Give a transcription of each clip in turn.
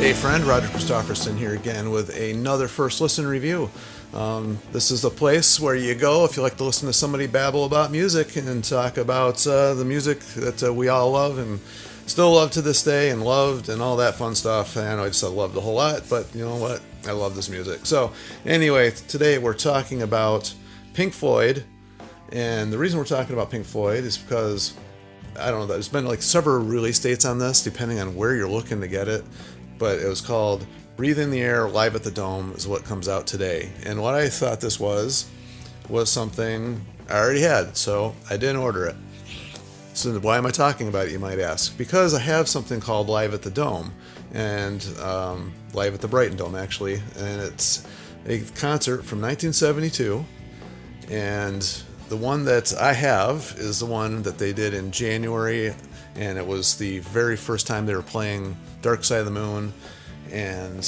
Hey friend, Roger Christofferson here again with another First Listen review. This is the place where you go if you like to listen to somebody babble about music and talk about the music that we all love and still love to this day and loved and all that fun stuff. I know I just said loved a whole lot, but you know what? I love this music. So anyway, today we're talking about Pink Floyd, and the reason we're talking about Pink Floyd is because I don't know, there's been like several release dates on this depending on where you're looking to get it, but it was called Breathe in the Air Live at the Dome is what comes out today. And what I thought this was something I already had, so I didn't order it. So why am I talking about it, you might ask? Because I have something called Live at the Dome, and Live at the Brighton Dome actually, and it's a concert from 1972, and the one that I have is the one that they did in January, and it was the very first time they were playing Dark Side of the Moon, and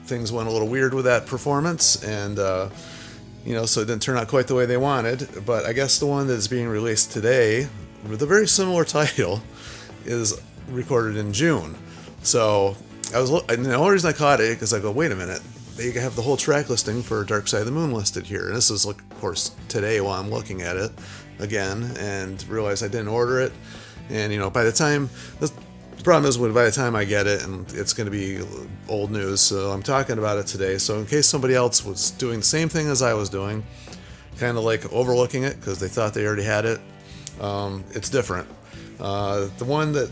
things went a little weird with that performance, and so it didn't turn out quite the way they wanted. But I guess the one that's being released today with a very similar title is recorded in June. So and the only reason I caught it because I go, wait a minute, they have the whole track listing for Dark Side of the Moon listed here. And this is, of course, today while I'm looking at it again and realize I didn't order it. And, by the time, the problem is by the time I get it, and it's going to be old news, so I'm talking about it today. So in case somebody else was doing the same thing as I was doing, kind of like overlooking it because they thought they already had it, it's different. The one that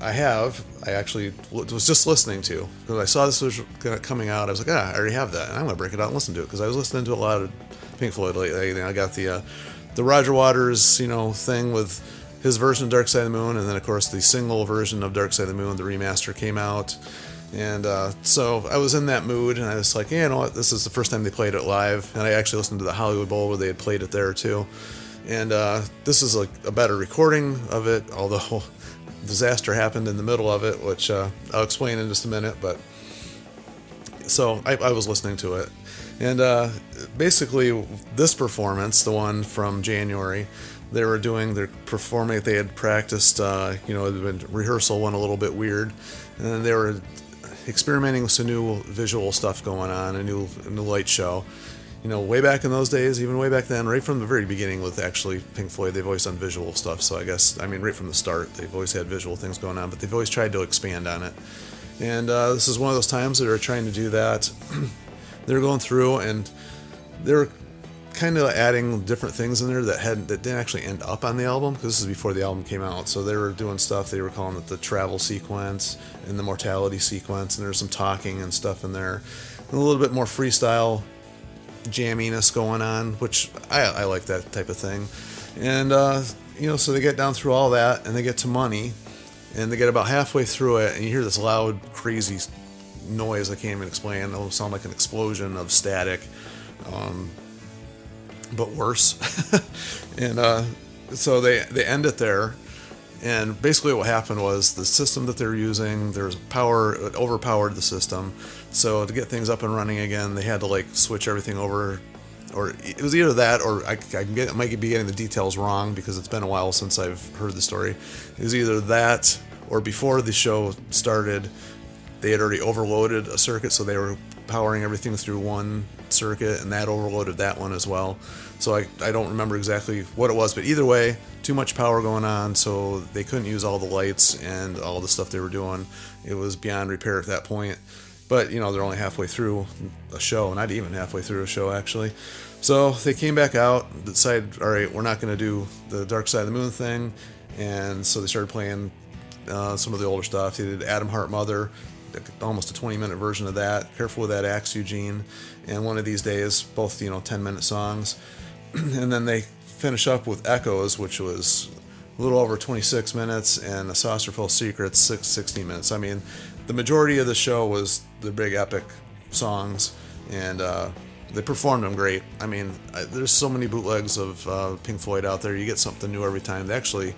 I have, I actually was just listening to because I saw this was coming out. I was like, I already have that, and I'm going to break it out and listen to it because I was listening to a lot of Pink Floyd lately. I got the Roger Waters, thing with his version of Dark Side of the Moon, and then of course the single version of Dark Side of the Moon, the remaster came out, and so I was in that mood, and I was like, you know what, this is the first time they played it live, and I actually listened to the Hollywood Bowl where they had played it there too. And this is like a better recording of it, although disaster happened in the middle of it, which I'll explain in just a minute. But so I was listening to it, and basically this performance, the one from January, they're performing. They had practiced, rehearsal went a little bit weird, and then they were experimenting with some new visual stuff going on, a new light show. Way back in those days, even way back then, right from the very beginning with actually Pink Floyd, they've always done visual stuff. So I guess, right from the start, they've always had visual things going on, but they've always tried to expand on it. And this is one of those times that they're trying to do that. They're going through and they're kind of adding different things in there that didn't actually end up on the album because this is before the album came out. So they were doing stuff, they were calling it the travel sequence and the mortality sequence, and there's some talking and stuff in there. And a little bit more freestyle jamminess going on, which I like that type of thing. And so they get down through all that and they get to Money, and they get about halfway through it and you hear this loud crazy noise I can't even explain. It'll sound like an explosion of static, but worse. And so they end it there, and basically what happened was the system that they're using, there's power, it overpowered the system. So to get things up and running again, they had to switch everything over, or it was either that, or I might be getting the details wrong because it's been a while since I've heard the story. It was either that, or before the show started, they had already overloaded a circuit, so they were powering everything through one circuit, and that overloaded that one as well. So I don't remember exactly what it was, but either way, too much power going on, so they couldn't use all the lights and all the stuff they were doing. It was beyond repair at that point. But, they're only halfway through a show, not even halfway through a show, actually. So they came back out, decided, all right, we're not going to do the Dark Side of the Moon thing. And so they started playing some of the older stuff. They did Atom Heart Mother, almost a 20-minute version of that. Careful with That Axe, Eugene. And One of These Days, both, 10-minute songs. And then they finish up with Echoes, which was a little over 26 minutes, and A Saucerful of Secrets, 16 minutes. The majority of the show was the big epic songs, and they performed them great. There's so many bootlegs of Pink Floyd out there. You get something new every time. They actually,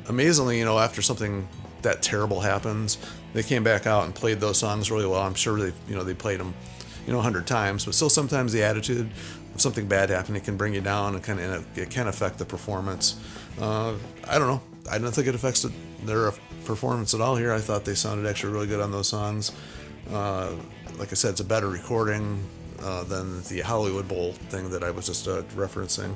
amazingly, after something that terrible happens, they came back out and played those songs really well. I'm sure they played them 100 times, but still sometimes the attitude of something bad happening can bring you down, and it can affect the performance. I don't know. I don't think it affects their performance at all here. I thought they sounded actually really good on those songs. Like I said, it's a better recording than the Hollywood Bowl thing that I was just referencing.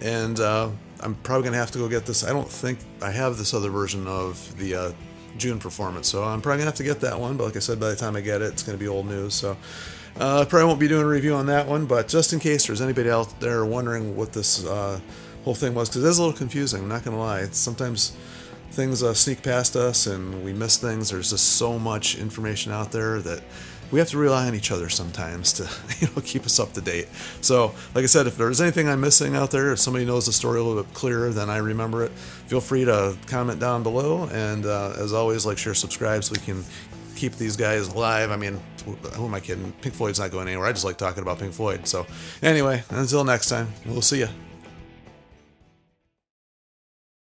And I'm probably going to have to go get this. I don't think I have this other version of the June performance, so I'm probably going to have to get that one. But like I said, by the time I get it, it's going to be old news. So I probably won't be doing a review on that one. But just in case there's anybody out there wondering what this whole thing was, because it is a little confusing, I'm not going to lie. Sometimes things sneak past us and we miss things. There's just so much information out there that we have to rely on each other sometimes to keep us up to date. So like I said, if there's anything I'm missing out there, if somebody knows the story a little bit clearer than I remember it, feel free to comment down below. And as always, like, share, subscribe so we can keep these guys alive. I mean, who am I kidding? Pink Floyd's not going anywhere. I just like talking about Pink Floyd. So anyway, until next time, we'll see ya.